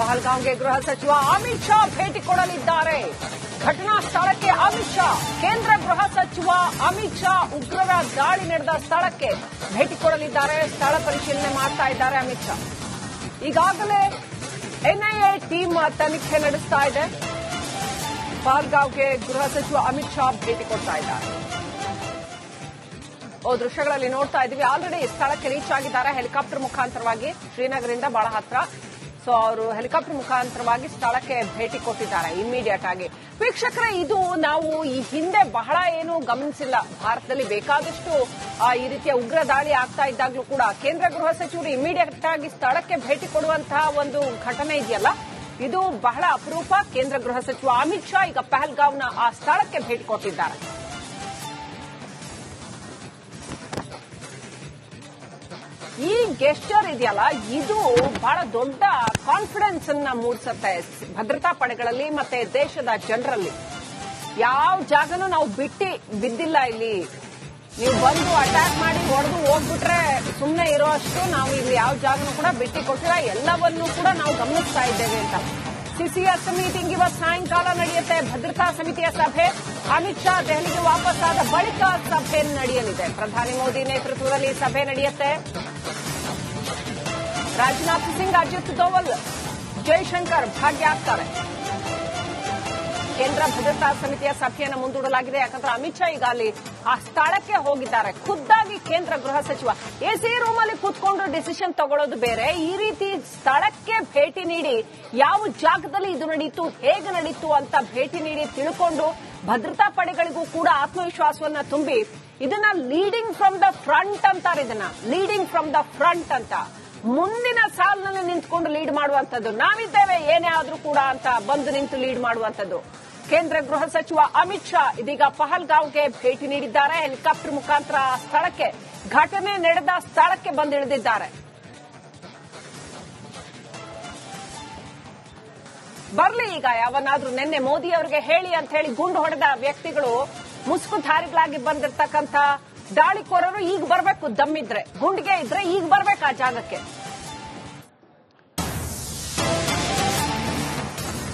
ಪಹಲ್ಗಾಂವ್ಗೆ ಗೃಹ ಸಚಿವ ಅಮಿತ್ ಶಾ ಭೇಟಿ ಕೊಡಲಿದ್ದಾರೆ. ಘಟನಾ ಸ್ಥಳಕ್ಕೆ ಅಮಿತ್ ಶಾ. ಕೇಂದ್ರ ಗೃಹ ಸಚಿವ ಅಮಿತ್ ಶಾ ಉಗ್ರರ ದಾಳಿ ನಡೆದ ಸ್ಥಳಕ್ಕೆ ಭೇಟಿ ಕೊಡಲಿದ್ದಾರೆ. ಸ್ಥಳ ಪರಿಶೀಲನೆ ಮಾಡ್ತಾ ಇದ್ದಾರೆ ಅಮಿತ್ ಶಾ. ಈಗಾಗಲೇ ಎನ್ಐಎ ಟೀಮ್ ತನಿಖೆ ನಡೆಸ್ತಾ ಇದೆ. ಪಹಲ್ಗಾಂವ್ಗೆ ಗೃಹ ಸಚಿವ ಅಮಿತ್ ಶಾ ಭೇಟಿ ಕೊಡ್ತಾ ಇದ್ದಾರೆ. ದೃಶ್ಯಗಳಲ್ಲಿ ನೋಡ್ತಾ ಇದ್ದೀವಿ. ಆಲ್ರೆಡಿ ಸ್ಥಳಕ್ಕೆ ರೀಚ್ ಆಗಿದ್ದಾರೆ ಹೆಲಿಕಾಪ್ಟರ್ ಮುಖಾಂತರವಾಗಿ. ಶ್ರೀನಗರದಿಂದ ಬಹಳ ಹತ್ರ. ಸೊ ಅವರು ಹೆಲಿಕಾಪ್ಟರ್ ಮುಖಾಂತರವಾಗಿ ಸ್ಥಳಕ್ಕೆ ಭೇಟಿ ಕೊಟ್ಟಿದ್ದಾರೆ ಇಮಿಡಿಯೇಟ್ ಆಗಿ. ವೀಕ್ಷಕರೇ, ಇದು ನಾವು ಈ ಹಿಂದೆ ಬಹಳ ಏನು ಗಮನಿಸಿಲ್ಲ. ಭಾರತದಲ್ಲಿ ಬೇಕಾದಷ್ಟು ಈ ರೀತಿಯ ಉಗ್ರ ದಾಳಿ ಆಗ್ತಾ ಇದ್ದಾಗಲೂ ಕೂಡ ಕೇಂದ್ರ ಗೃಹ ಸಚಿವರು ಇಮಿಡಿಯೇಟ್ ಆಗಿ ಸ್ಥಳಕ್ಕೆ ಭೇಟಿ ಕೊಡುವಂತಹ ಒಂದು ಘಟನೆ ಇದೆಯಲ್ಲ, ಇದು ಬಹಳ ಅಪರೂಪ. ಕೇಂದ್ರ ಗೃಹ ಸಚಿವ ಅಮಿತ್ ಶಾ ಈಗ ಪಹಲ್ಗಾಂವ್ನ ಆ ಸ್ಥಳಕ್ಕೆ ಭೇಟಿ ಕೊಟ್ಟಿದ್ದಾರೆ. ಈ ಗೆಸ್ಚರ್ ಇದೆಯಲ್ಲ, ಇದು ಬಹಳ ದೊಡ್ಡ ಕಾನ್ಫಿಡೆನ್ಸ್ ಅನ್ನ ಮೂಡಿಸುತ್ತೆ ಭದ್ರತಾ ಪಡೆಗಳಲ್ಲಿ ಮತ್ತೆ ದೇಶದ ಜನರಲ್ಲಿ. ಯಾವ ಜಾಗನೂ ನಾವು ಬಿದ್ದಿಲ್ಲ. ಇಲ್ಲಿ ನೀವು ಬಂದು ಅಟ್ಯಾಕ್ ಮಾಡಿ ಹೊಡೆದು ಹೋಗ್ಬಿಟ್ರೆ ಸುಮ್ಮನೆ ಇರೋಷ್ಟು ನಾವು ಇಲ್ಲಿ ಯಾವ ಜಾಗನೂ ಕೂಡ ಬಿಟ್ಟಿ ಕೊಟ್ಟಿಲ್ಲ. ಎಲ್ಲವನ್ನೂ ಕೂಡ ನಾವು ಗಮನಿಸ್ತಾ ಇದ್ದೇವೆ ಅಂತ. ಸಿಸಿಎಸ್ ಮೀಟಿಂಗ್ ಇವತ್ತು ಸಾಯಂಕಾಲ ನಡೆಯುತ್ತೆ. ಭದ್ರತಾ ಸಮಿತಿಯ ಸಭೆ. ಅಮಿತ್ ಶಾ ದೆಹಲಿಗೆ ವಾಪಸ್ಸಾದ ಬಳಿಕ ಸಭೆ ನಡೆಯಲಿದೆ. ಪ್ರಧಾನಿ ಮೋದಿ ನೇತೃತ್ವದಲ್ಲಿ ಸಭೆ ನಡೆಯುತ್ತೆ. ರಾಜನಾಥ್ ಸಿಂಗ್, ಅಜಿತ್ ದೋವಲ್, ಜೈಶಂಕರ್ ಭಾಗಿಯಾಗ್ತಾರೆ. ಕೇಂದ್ರ ಭದ್ರತಾ ಸಮಿತಿಯ ಸಭೆಯನ್ನು ಮುಂದೂಡಲಾಗಿದೆ. ಯಾಕಂದ್ರೆ ಅಮಿತ್ ಶಾ ಈಗ ಅಲ್ಲಿ ಆ ಸ್ಥಳಕ್ಕೆ ಹೋಗಿದ್ದಾರೆ. ಖುದ್ದಾಗಿ ಕೇಂದ್ರ ಗೃಹ ಸಚಿವ ಎಸಿ ರೂಮ್ ಅಲ್ಲಿ ಕೂತ್ಕೊಂಡು ಡಿಸಿಷನ್ ತಗೊಳ್ಳೋದು ಬೇರೆ. ಈ ರೀತಿ ಸ್ಥಳಕ್ಕೆ ಭೇಟಿ ನೀಡಿ ಯಾವ ಜಾಗದಲ್ಲಿ ಇದು ನಡೀತು, ಹೇಗೆ ನಡೀತು ಅಂತ ಭೇಟಿ ನೀಡಿ ತಿಳ್ಕೊಂಡು ಭದ್ರತಾ ಪಡೆಗಳಿಗೂ ಕೂಡ ಆತ್ಮವಿಶ್ವಾಸವನ್ನ ತುಂಬಿ ಇದನ್ನ ಲೀಡಿಂಗ್ ಫ್ರಮ್ ದ ಫ್ರಂಟ್ ಅಂತಾರೆ. ಇದನ್ನ ಲೀಡಿಂಗ್ ಫ್ರಮ್ ದ ಫ್ರಂಟ್ ಅಂತ, ಮುಂದಿನ ಸಾಲಿನಲ್ಲಿ ನಿಂತ್ಕೊಂಡು ಲೀಡ್ ಮಾಡುವಂತದ್ದು. ನಾವಿದ್ದೇವೆ ಏನೇ ಆದ್ರೂ ಕೂಡ ಅಂತ ಬಂದು ನಿಂತು ಲೀಡ್ ಮಾಡುವಂತದ್ದು. ಕೇಂದ್ರ ಗೃಹ ಸಚಿವ ಅಮಿತ್ ಶಾ ಇದೀಗ ಪಹಲ್ಗಾಂವ್ಗೆ ಭೇಟಿ ನೀಡಿದ್ದಾರೆ. ಹೆಲಿಕಾಪ್ಟರ್ ಮುಖಾಂತರ ಸ್ಥಳಕ್ಕೆ, ಘಟನೆ ನಡೆದ ಸ್ಥಳಕ್ಕೆ ಬಂದಿಳಿದಿದ್ದಾರೆ. ಬರ್ಲಿ ಈಗ ಯಾವನ್ನಾದ್ರೂ ನಿನ್ನೆ ಮೋದಿ ಅವರಿಗೆ ಹೇಳಿ ಅಂತ ಹೇಳಿ ಗುಂಡು ಹೊಡೆದ ವ್ಯಕ್ತಿಗಳು, ಮುಸುಕುಧಾರಿಗಳಾಗಿ ಬಂದಿರತಕ್ಕಂಥ ದಾಳಿಕೋರರು ಈಗ ಬರಬೇಕು. ದಮ್ಮಿದ್ರೆ, ಗುಂಡಿಗೆ ಇದ್ರೆ ಈಗ ಬರ್ಬೇಕು ಆ ಜಾಗಕ್ಕೆ.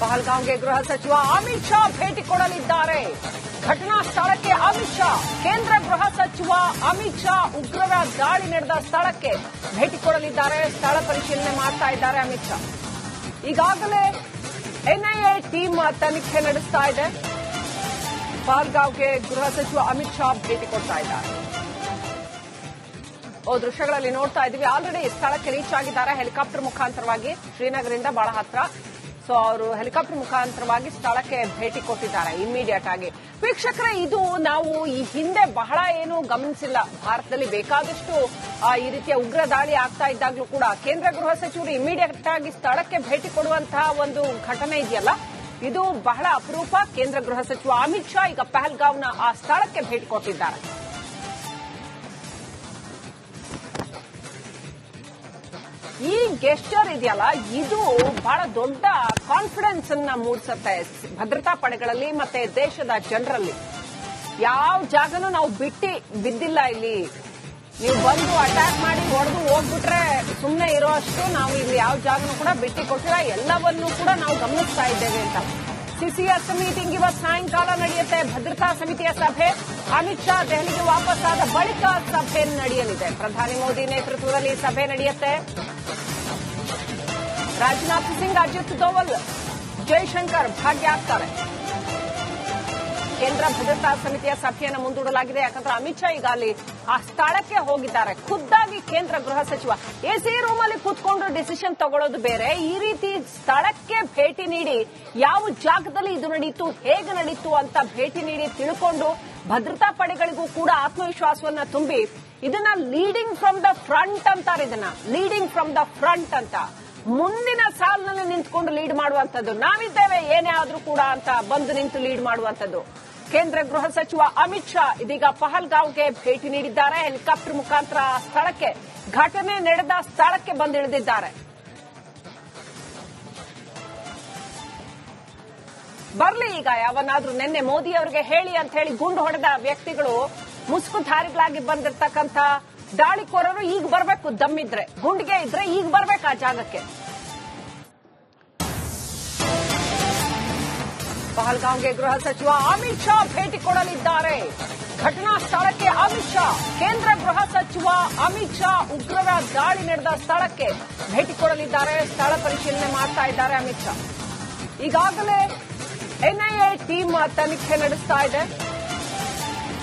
ಪಹಲ್ಗಾಂವ್ಗೆ ಗೃಹ ಸಚಿವ ಅಮಿತ್ ಶಾ ಭೇಟಿ ಕೊಡಲಿದ್ದಾರೆ. ಘಟನಾ ಸ್ಥಳಕ್ಕೆ ಅಮಿತ್ ಶಾ. ಕೇಂದ್ರ ಗೃಹ ಸಚಿವ ಅಮಿತ್ ಶಾ ಉಗ್ರರ ದಾಳಿ ನಡೆದ ಸ್ಥಳಕ್ಕೆ ಭೇಟಿ ಕೊಡಲಿದ್ದಾರೆ. ಸ್ಥಳ ಪರಿಶೀಲನೆ ಮಾಡ್ತಾ ಇದ್ದಾರೆ ಅಮಿತ್ ಶಾ. ಈಗಾಗಲೇ ಎನ್ಐಎ ಟೀಮ್ ತನಿಖೆ ನಡೆಸ್ತಾ ಇದೆ. ಪಹಲ್ಗಾಂವ್ಗೆ ಗೃಹ ಸಚಿವ ಅಮಿತ್ ಶಾ ಭೇಟಿ ಕೊಡ್ತಾ ಇದ್ದಾರೆ. ದೃಶ್ಯಗಳಲ್ಲಿ ನೋಡ್ತಾ ಇದ್ದೀವಿ. ಆಲ್ರೆಡಿ ಸ್ಥಳಕ್ಕೆ ರೀಚ್ ಆಗಿದ್ದಾರೆ ಹೆಲಿಕಾಪ್ಟರ್ ಮುಖಾಂತರವಾಗಿ. ಶ್ರೀನಗರದಿಂದ ಬಹಳ ಹತ್ರ. ಸೊ ಅವರು ಹೆಲಿಕಾಪ್ಟರ್ ಮುಖಾಂತರವಾಗಿ ಸ್ಥಳಕ್ಕೆ ಭೇಟಿ ಕೊಟ್ಟಿದ್ದಾರೆ ಇಮಿಡಿಯೇಟ್ ಆಗಿ. ವೀಕ್ಷಕರೇ, ಇದು ನಾವು ಈ ಹಿಂದೆ ಬಹಳ ಏನು ಗಮನಿಸಿಲ್ಲ. ಭಾರತದಲ್ಲಿ ಬೇಕಾದಷ್ಟು ಈ ರೀತಿಯ ಉಗ್ರ ದಾಳಿ ಆಗ್ತಾ ಇದ್ದಾಗಲೂ ಕೂಡ ಕೇಂದ್ರ ಗೃಹ ಸಚಿವರು ಇಮಿಡಿಯೇಟ್ ಆಗಿ ಸ್ಥಳಕ್ಕೆ ಭೇಟಿ ಕೊಡುವಂತಹ ಒಂದು ಘಟನೆ ಇದೆಯಲ್ಲ, ಇದು ಬಹಳ ಅಪರೂಪ. ಕೇಂದ್ರ ಗೃಹ ಸಚಿವ ಅಮಿತ್ ಶಾ ಈಗ ಪಹಲ್ಗಾಂವ್ನ ಆ ಸ್ಥಳಕ್ಕೆ ಭೇಟಿ ಕೊಟ್ಟಿದ್ದಾರೆ. ಈ ಗೆಸ್ಚರ್ ಇದೆಯಲ್ಲ, ಇದು ಬಹಳ ದೊಡ್ಡ ಕಾನ್ಫಿಡೆನ್ಸ್ ಅನ್ನ ಮೂಡಿಸುತ್ತೆ ಭದ್ರತಾ ಪಡೆಗಳಲ್ಲಿ ಮತ್ತೆ ದೇಶದ ಜನರಲ್ಲಿ. ಯಾವ ಜಾಗನೂ ನಾವು ಬಿದ್ದಿಲ್ಲ. ಇಲ್ಲಿ ನೀವು ಬಂದು ಅಟ್ಯಾಕ್ ಮಾಡಿ ಹೊಡೆದು ಹೋಗ್ಬಿಟ್ರೆ ಸುಮ್ಮನೆ ಇರೋಷ್ಟು ನಾವು ಇಲ್ಲಿ ಯಾವ ಜಾಗನೂ ಕೂಡ ಬಿಟ್ಟಿ ಕೊಟ್ಟಿಲ್ಲ. ಎಲ್ಲವನ್ನೂ ಕೂಡ ನಾವು ಗಮನಿಸ್ತಾ ಇದ್ದೇವೆ ಅಂತ. ಸಿಸಿಎಸ್ ಮೀಟಿಂಗ್ ಇವತ್ತು ಸಾಯಂಕಾಲ ನಡೆಯುತ್ತೆ. ಭದ್ರತಾ ಸಮಿತಿಯ ಸಭೆ. ಅಮಿತ್ ಶಾ ದೆಹಲಿಗೆ ವಾಪಸ್ಸಾದ ಬಳಿಕ ಸಭೆ ನಡೆಯಲಿದೆ. ಪ್ರಧಾನಿ ಮೋದಿ ನೇತೃತ್ವದಲ್ಲಿ ಸಭೆ ನಡೆಯುತ್ತೆ. ರಾಜನಾಥ್ ಸಿಂಗ್, ಅಜಿತ್ ದೋವಲ್, ಜೈಶಂಕರ್ ಭಾಗಿಯಾಗ್ತಾರೆ. ಕೇಂದ್ರ ಭದ್ರತಾ ಸಮಿತಿಯ ಸಭೆಯನ್ನು ಮುಂದೂಡಲಾಗಿದೆ. ಯಾಕಂದ್ರೆ ಅಮಿತ್ ಶಾ ಈಗ ಅಲ್ಲಿ ಆ ಸ್ಥಳಕ್ಕೆ ಹೋಗಿದ್ದಾರೆ. ಖುದ್ದಾಗಿ ಕೇಂದ್ರ ಗೃಹ ಸಚಿವ ಎಸಿ ರೂಮ್ ಅಲ್ಲಿ ಕೂತ್ಕೊಂಡು ಡಿಸಿಷನ್ ತಗೊಳ್ಳೋದು ಬೇರೆ. ಈ ರೀತಿ ಸ್ಥಳಕ್ಕೆ ಭೇಟಿ ನೀಡಿ ಯಾವ ಜಾಗದಲ್ಲಿ ಇದು ನಡೀತು, ಹೇಗೆ ನಡೀತು ಅಂತ ಭೇಟಿ ನೀಡಿ ತಿಳ್ಕೊಂಡು ಭದ್ರತಾ ಪಡೆಗಳಿಗೂ ಕೂಡ ಆತ್ಮವಿಶ್ವಾಸವನ್ನ ತುಂಬಿ ಇದನ್ನ ಲೀಡಿಂಗ್ ಫ್ರಮ್ ದ ಫ್ರಂಟ್ ಅಂತಾರೆ. ಇದನ್ನ ಲೀಡಿಂಗ್ ಫ್ರಮ್ ದ ಫ್ರಂಟ್ ಅಂತ, ಮುಂದಿನ ಸಾಲಿನಲ್ಲಿ ನಿಂತ್ಕೊಂಡು ಲೀಡ್ ಮಾಡುವಂತದ್ದು. ನಾವಿದ್ದೇವೆ ಏನೇ ಆದ್ರೂ ಕೂಡ ಅಂತ ಬಂದು ನಿಂತು ಲೀಡ್ ಮಾಡುವಂತದ್ದು. ಕೇಂದ್ರ ಗೃಹ ಸಚಿವ ಅಮಿತ್ ಶಾ ಇದೀಗ ಪಹಲ್ಗಾಂವ್ಗೆ ಭೇಟಿ ನೀಡಿದ್ದಾರೆ. ಹೆಲಿಕಾಪ್ಟರ್ ಮುಖಾಂತರ ಸ್ಥಳಕ್ಕೆ, ಘಟನೆ ನಡೆದ ಸ್ಥಳಕ್ಕೆ ಬಂದಿಳಿದಿದ್ದಾರೆ. ಬರ್ಲಿ ಈಗ ಯಾವನ್ನಾದ್ರೂ ನಿನ್ನೆ ಮೋದಿ ಅವರಿಗೆ ಹೇಳಿ ಅಂತ ಹೇಳಿ ಗುಂಡು ಹೊಡೆದ ವ್ಯಕ್ತಿಗಳು, ಮುಸುಕುಧಾರಿಗಳಾಗಿ ಬಂದಿರತಕ್ಕಂಥ ದಾಳಿಕೋರರು ಈಗ ಬರಬೇಕು. ದಮ್ಮಿದ್ರೆ, ಗುಂಡಿಗೆ ಇದ್ರೆ ಈಗ ಬರ್ಬೇಕು ಆ ಜಾಗಕ್ಕೆ. ಪಹಲ್ಗಾಂವ್ಗೆ ಗೃಹ ಸಚಿವ ಅಮಿತ್ ಶಾ ಭೇಟಿ ಕೊಡಲಿದ್ದಾರೆ. ಘಟನಾ ಸ್ಥಳಕ್ಕೆ ಅಮಿತ್ ಶಾ. ಕೇಂದ್ರ ಗೃಹ ಸಚಿವ ಅಮಿತ್ ಶಾ ಉಗ್ರರ ದಾಳಿ ನಡೆದ ಸ್ಥಳಕ್ಕೆ ಭೇಟಿ ಕೊಡಲಿದ್ದಾರೆ. ಸ್ಥಳ ಪರಿಶೀಲನೆ ಮಾಡ್ತಾ ಇದ್ದಾರೆ ಅಮಿತ್ ಶಾ. ಈಗಾಗಲೇ ಎನ್ಐಎ ಟೀಮ್ ತನಿಖೆ ನಡೆಸ್ತಾ ಇದೆ.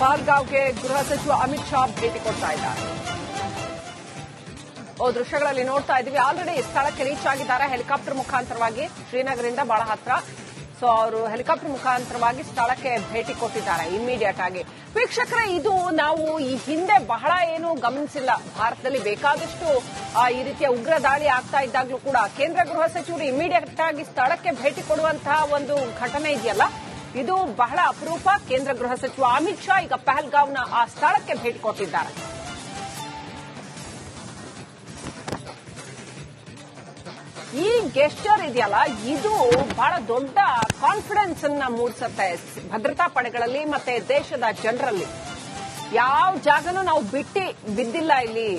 ಪಹಲ್ಗಾಂವ್ಗೆ ಗೃಹ ಸಚಿವ ಅಮಿತ್ ಶಾ ಭೇಟಿ ಕೊಡ್ತಾ ಇದ್ದಾರೆ. ದೃಶ್ಯಗಳಲ್ಲಿ ನೋಡ್ತಾ ಇದ್ದೀವಿ. ಆಲ್ರೆಡಿ ಸ್ಥಳಕ್ಕೆ ರೀಚ್ ಆಗಿದ್ದಾರೆ ಹೆಲಿಕಾಪ್ಟರ್ ಮುಖಾಂತರವಾಗಿ. ಶ್ರೀನಗರದಿಂದ ಬಹಳ ಹತ್ರ. ಸೊ ಅವರು ಹೆಲಿಕಾಪ್ಟರ್ ಮುಖಾಂತರವಾಗಿ ಸ್ಥಳಕ್ಕೆ ಭೇಟಿ ಕೊಟ್ಟಿದ್ದಾರೆ ಇಮಿಡಿಯೇಟ್ ಆಗಿ. ವೀಕ್ಷಕರೇ, ಇದು ನಾವು ಈ ಹಿಂದೆ ಬಹಳ ಏನು ಗಮನಿಸಿಲ್ಲ. ಭಾರತದಲ್ಲಿ ಬೇಕಾದಷ್ಟು ಈ ರೀತಿಯ ಉಗ್ರ ದಾಳಿ ಆಗ್ತಾ ಇದ್ದಾಗಲೂ ಕೂಡ ಕೇಂದ್ರ ಗೃಹ ಸಚಿವರು ಇಮಿಡಿಯೇಟ್ ಆಗಿ ಸ್ಥಳಕ್ಕೆ ಭೇಟಿ ಕೊಡುವಂತಹ ಒಂದು ಘಟನೆ ಇದೆಯಲ್ಲ, ಇದು ಬಹಳ ಅಪರೂಪ. ಕೇಂದ್ರ ಗೃಹ ಸಚಿವ ಅಮಿತ್ ಶಾ ಈಗ ಪಹಲ್ಗಾಂವ್ನ ಆ ಸ್ಥಳಕ್ಕೆ ಭೇಟಿ ಕೊಟ್ಟಿದ್ದಾರೆ. ಈ ಗೆಸ್ಚರ್ ಇದೆಯಲ್ಲ, ಇದು ಬಹಳ ದೊಡ್ಡ ಕಾನ್ಫಿಡೆನ್ಸ್ ಅನ್ನ ಮೂಡಿಸುತ್ತೆ ಭದ್ರತಾ ಪಡೆಗಳಲ್ಲಿ ಮತ್ತೆ ದೇಶದ ಜನರಲ್ಲಿ. ಯಾವ ಜಾಗನೂ ನಾವು ಬಿದ್ದಿಲ್ಲ. ಇಲ್ಲಿ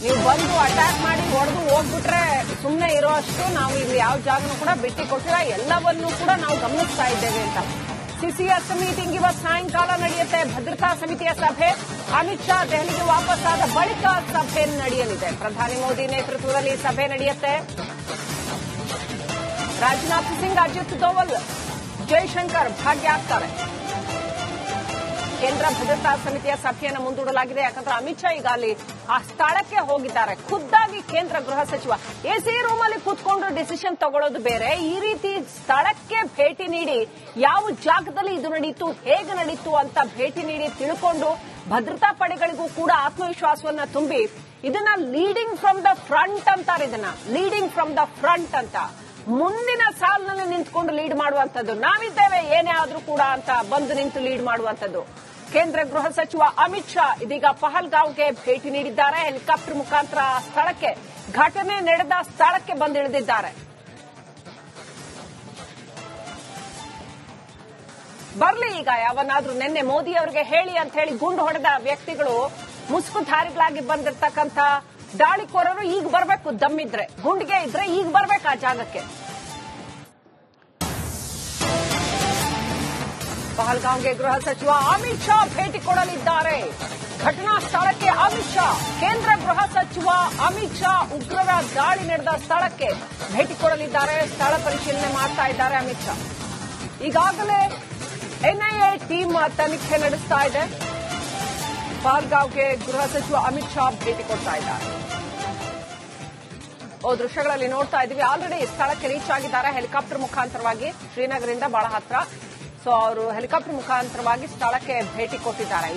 ನೀವು ಬಂದು ಅಟ್ಯಾಕ್ ಮಾಡಿ ಹೊಡೆದು ಹೋಗ್ಬಿಟ್ರೆ ಸುಮ್ಮನೆ ಇರೋಷ್ಟು ನಾವು ಇಲ್ಲಿ ಯಾವ ಜಾಗನೂ ಕೂಡ ಬಿಟ್ಟಿ ಕೊಟ್ಟಿಲ್ಲ. ಎಲ್ಲವನ್ನೂ ಕೂಡ ನಾವು ಗಮನಿಸ್ತಾ ಇದ್ದೇವೆ ಅಂತ. ಸಿಸಿಎಸ್ ಮೀಟಿಂಗ್ ಇವತ್ತು ಸಾಯಂಕಾಲ ನಡೆಯುತ್ತೆ. ಭದ್ರತಾ ಸಮಿತಿಯ ಸಭೆ. ಅಮಿತ್ ಶಾ ದೆಹಲಿಗೆ ವಾಪಸ್ ಆದ ಬಳಿಕ ಸಭೆ ನಡೆಯಲಿದೆ. ಪ್ರಧಾನಿ ಮೋದಿ ನೇತೃತ್ವದಲ್ಲಿ ಸಭೆ ನಡೆಯುತ್ತೆ. ರಾಜನಾಥ್ ಸಿಂಗ್, ಅಜಿತ್ ದೋವಲ್, ಜೈಶಂಕರ್ ಭಾಗಿಯಾಗ್ತಾರೆ. ಕೇಂದ್ರ ಭದ್ರತಾ ಸಮಿತಿಯ ಸಭೆಯನ್ನು ಮುಂದೂಡಲಾಗಿದೆ. ಯಾಕಂದ್ರೆ ಅಮಿತ್ ಶಾ ಈಗ ಅಲ್ಲಿ ಆ ಸ್ಥಳಕ್ಕೆ ಹೋಗಿದ್ದಾರೆ. ಖುದ್ದಾಗಿ ಕೇಂದ್ರ ಗೃಹ ಸಚಿವ ಎಸಿ ರೂಮ್ ಅಲ್ಲಿ ಕೂತ್ಕೊಂಡು ಡಿಸಿಷನ್ ತಗೊಳ್ಳೋದು ಬೇರೆ. ಈ ರೀತಿ ಸ್ಥಳಕ್ಕೆ ಭೇಟಿ ನೀಡಿ ಯಾವ ಜಾಗದಲ್ಲಿ ಇದು ನಡೀತು, ಹೇಗೆ ನಡೀತು ಅಂತ ಭೇಟಿ ನೀಡಿ ತಿಳ್ಕೊಂಡು ಭದ್ರತಾ ಪಡೆಗಳಿಗೂ ಕೂಡ ಆತ್ಮವಿಶ್ವಾಸವನ್ನ ತುಂಬಿ ಇದನ್ನ ಲೀಡಿಂಗ್ ಫ್ರಮ್ ದ ಫ್ರಂಟ್ ಅಂತಾರೆ. ಇದನ್ನ ಲೀಡಿಂಗ್ ಫ್ರಮ್ ದ ಫ್ರಂಟ್ ಅಂತ, ಮುಂದಿನ ಸಾಲಿನಲ್ಲಿ ನಿಂತ್ಕೊಂಡು ಲೀಡ್ ಮಾಡುವಂತದ್ದು. ನಾವಿದ್ದೇವೆ ಏನೇ ಆದ್ರೂ ಕೂಡ ಅಂತ ಬಂದು ನಿಂತು ಲೀಡ್ ಮಾಡುವಂತದ್ದು. ಕೇಂದ್ರ ಗೃಹ ಸಚಿವ ಅಮಿತ್ ಶಾ ಇದೀಗ ಪಹಲ್ಗಾಂವ್ಗೆ ಭೇಟಿ ನೀಡಿದ್ದಾರೆ. ಹೆಲಿಕಾಪ್ಟರ್ ಮುಖಾಂತರ ಸ್ಥಳಕ್ಕೆ, ಘಟನೆ ನಡೆದ ಸ್ಥಳಕ್ಕೆ ಬಂದಿಳಿದಿದ್ದಾರೆ. ಬರ್ಲಿ ಈಗ ಯಾವನ್ನಾದ್ರೂ ನಿನ್ನೆ ಮೋದಿ ಅವರಿಗೆ ಹೇಳಿ ಅಂತ ಹೇಳಿ ಗುಂಡು ಹೊಡೆದ ವ್ಯಕ್ತಿಗಳು, ಮುಸುಕುಧಾರಿಗಳಾಗಿ ಬಂದಿರತಕ್ಕಂಥ ದಾಳಿಕೋರರು ಈಗ ಬರಬೇಕು. ದಮ್ಮಿದ್ರೆ, ಗುಂಡಿಗೆ ಇದ್ರೆ ಈಗ ಬರ್ಬೇಕು ಆ ಜಾಗಕ್ಕೆ. ಪಹಲ್ಗಾಂವ್ಗೆ ಗೃಹ ಸಚಿವ ಅಮಿತ್ ಶಾ ಭೇಟಿ ಕೊಡಲಿದ್ದಾರೆ. ಘಟನಾ ಸ್ಥಳಕ್ಕೆ ಅಮಿತ್ ಶಾ. ಕೇಂದ್ರ ಗೃಹ ಸಚಿವ ಅಮಿತ್ ಶಾ ಉಗ್ರರ ದಾಳಿ ನಡೆದ ಸ್ಥಳಕ್ಕೆ ಭೇಟಿ ಕೊಡಲಿದ್ದಾರೆ. ಸ್ಥಳ ಪರಿಶೀಲನೆ ಮಾಡ್ತಾ ಇದ್ದಾರೆ ಅಮಿತ್ ಶಾ. ಈಗಾಗಲೇ ಎನ್ಐಎ ಟೀಮ್ ತನಿಖೆ ನಡೆಸ್ತಾ ಇದೆ. ಪಹಲ್ಗಾಂವ್ಗೆ ಗೃಹ ಸಚಿವ ಅಮಿತ್ ಶಾ ಭೇಟಿ ಕೊಡ್ತಾ ಇದ್ದಾರೆ. ದೃಶ್ಯಗಳಲ್ಲಿ ನೋಡ್ತಾ ಇದ್ದೀವಿ. ಆಲ್ರೆಡಿ ಸ್ಥಳಕ್ಕೆ ರೀಚ್ ಆಗಿದ್ದಾರೆ ಹೆಲಿಕಾಪ್ಟರ್ ಮುಖಾಂತರವಾಗಿ. ಶ್ರೀನಗರದಿಂದ ಬಹಳ ಹತ್ರ. ಸೊ ಅವರು ಹೆಲಿಕಾಪ್ಟರ್ ಮುಖಾಂತರವಾಗಿ ಸ್ಥಳಕ್ಕೆ ಭೇಟಿ ಕೊಟ್ಟಿದ್ದಾರೆ.